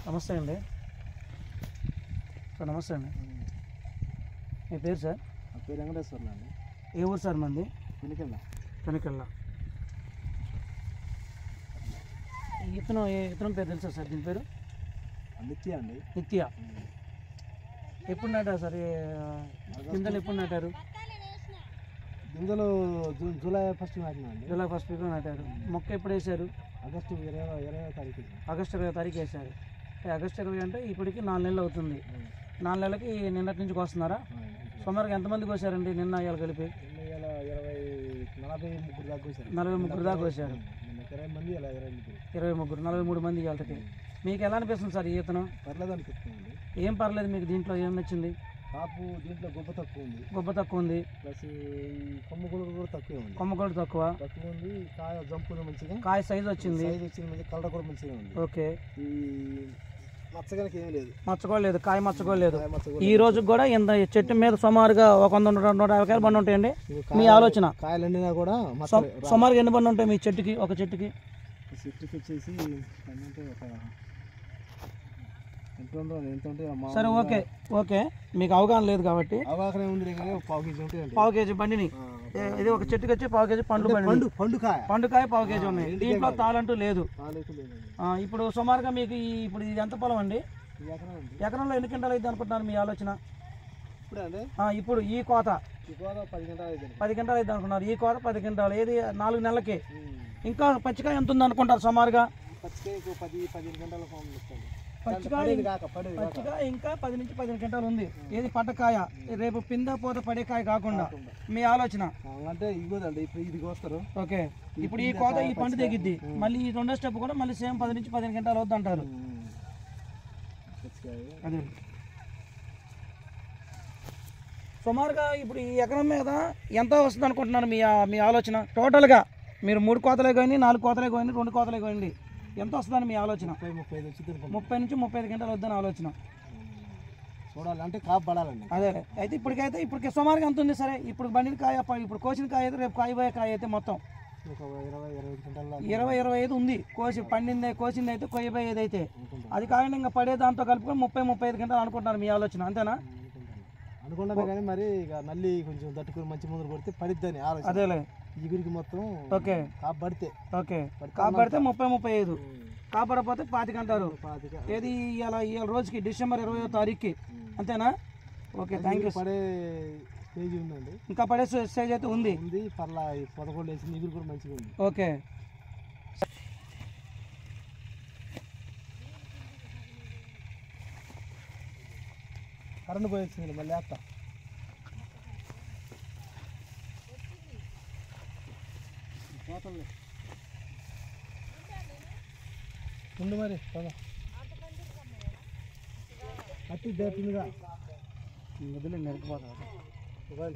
నమస్తే అండి సార్. నమస్తే అండి. మీ పేరు సార్? నా పేరు వెంకటేశ్వర్లు అండి. ఏ ఊరు సార్ మంది? పెనికెళ్ళ. ఇతనం పేరు తెలుసా సార్? దీని పేరు నిత్య అండి. నిత్య. ఎప్పుడు నాటారు సార్? గింజలు ఎప్పుడు నాటారు? గింజలు జూలై 1 నాటినా అండి. జూలై 1 నాటారు. మొక్క ఎప్పుడు వేసారు? ఆగస్టు 20 తారీఖు. ఆగస్టు 20 తారీఖు వేసారు. ఆగస్టు 20 అంటే ఇప్పటికి 4 నెలలు అవుతుంది. 4 నెలలకి నిన్నటి నుంచి కోస్తున్నారా? సుమారుగా ఎంతమంది కోసారండి నిన్న ఇవాళ కలిపి? 43 దాకా కోసారు. 43 మంది ఇవాళకి. మీకు ఎలా అనిపిస్తుంది సార్ ఈ ఈతను? పర్లేదు అనిపిస్తుంది. ఏం పర్లేదు మీకు? దీంట్లో ఏం నచ్చింది? కాపు దీంట్లో గొప్ప తక్కువ ఉంది. ప్లస్ ఈ కొమ్మ కూడా తక్కువ ఉంది. కొమ్మ కూడా తక్కువ ఉంది. కాయ జంపు మంచిగా, కాయ సైజ్ వచ్చింది. కలర్ కూడా మంచిగా ఉంది. ఓకే. ఈ మచ్చగానికి ఏం లేదు, మచ్చకోలేదు, కాయ మచ్చకోలేదు. ఈ రోజు కూడా ఇంత చెట్టు మీద సుమారుగా 100-150 కాయలు బండి ఉంటాయండి. మీ ఆలోచన కాయలన్నీ కూడా సుమారుగా ఎన్ని బండి ఉంటాయి మీ చెట్టుకి? ఒక చెట్టుకి వచ్చేసి సరే ఓకే ఓకే. మీకు అవగాహన లేదు కాబట్టి అవగాహన ఉంది. పావు కేజీ బండిని ఇది ఒక చెట్టుకి వచ్చి పావు కేజీ పండుకాయ పావు కేజీ ఉన్నాయి. దీంట్లో తాళంటూ లేదు. ఇప్పుడు సుమారుగా మీకు ఇప్పుడు ఇది ఎంత పొలం అండి? ఎకరంలో ఎన్ని క్వింటాలు అయితే అనుకుంటున్నారు మీ ఆలోచన? ఇప్పుడు ఈ కోత 10 క్వింటాలు అయితే అనుకున్నారు. ఈ కోత 10 క్వింటాలు. ఏది 4 నెలలకి. ఇంకా పచ్చికాయ ఎంత ఉంది అనుకుంటారు సుమారుగా? పచ్చికాయ ఇంకా 10 నుంచి 15 క్వింటాలు ఉంది. ఏది పట్టకాయ? రేపు పింద పోత పడే కాయ కాకుండా మీ ఆలోచన అంటే ఇది కోస్తారు. ఓకే. ఇప్పుడు ఈ కోత ఈ పండు తెగిద్ది. మళ్ళీ ఈ రెండో స్టెప్ కూడా మళ్ళీ సేమ్ 10 నుంచి 15 క్వింటాలు వద్దు అంటారు. అదే సుమారుగా ఇప్పుడు ఈ ఎకరం మీద ఎంత వస్తుంది అనుకుంటున్నారు మీ ఆలోచన? టోటల్గా మీరు 3 కోతలే కానీ 4 కోతలే కానీ 2 కోతలే కానీ ఎంత వస్తుందని మీ ఆలోచన? 30 నుంచి 35 క్వింటాలు వద్దని ఆలోచన. చూడాలి అంటే కాపు పడాలండి. అదే అయితే ఇప్పటికి సుమారుగా ఎంత ఉంది? సరే ఇప్పుడు బండిని కాయ, ఇప్పుడు కోసిన కాయ అయితే రేపు కాయబోయే కాయ అయితే మొత్తం 20-25 ఉంది. కోసింది అయితే కొయ్యబోయేది అయితే అది కాకుండా ఇంకా పడే దాంతో కలుపుకొని 30-35 క్వింటాలు అనుకుంటున్నారు మీ ఆలోచన, అంతేనా? అనుకుంటాను కానీ మరి ఇక మళ్ళీ కొంచెం దట్టుకుని మంచి ముందు పడితే పడిద్దని ఆలోచన. అదేలే ఈగురికి మొత్తం ఓకే. కాపు పడితే ఓకే. కాపు పడితే 30-35, కాపాడపోతే 25 అంటారు. ఏది ఇలా రోజుకి డిసెంబర్ 20వ తారీఖుకి, అంతేనా? Okay, thank you. పడే స్టేజ్ ఉందండి. ఇంకా పడే స్టేజ్ అయితే ఉంది. పర్లా 11 వేసి ఈగురు కూడా మంచిగా ఉంది. ఓకే. కరెంట్ పోయి వచ్చింది మళ్ళీ వేస్తా. ఉండు మరి అట్టి దేపుగా వదిలే నరికిపోతారు. మొబైల్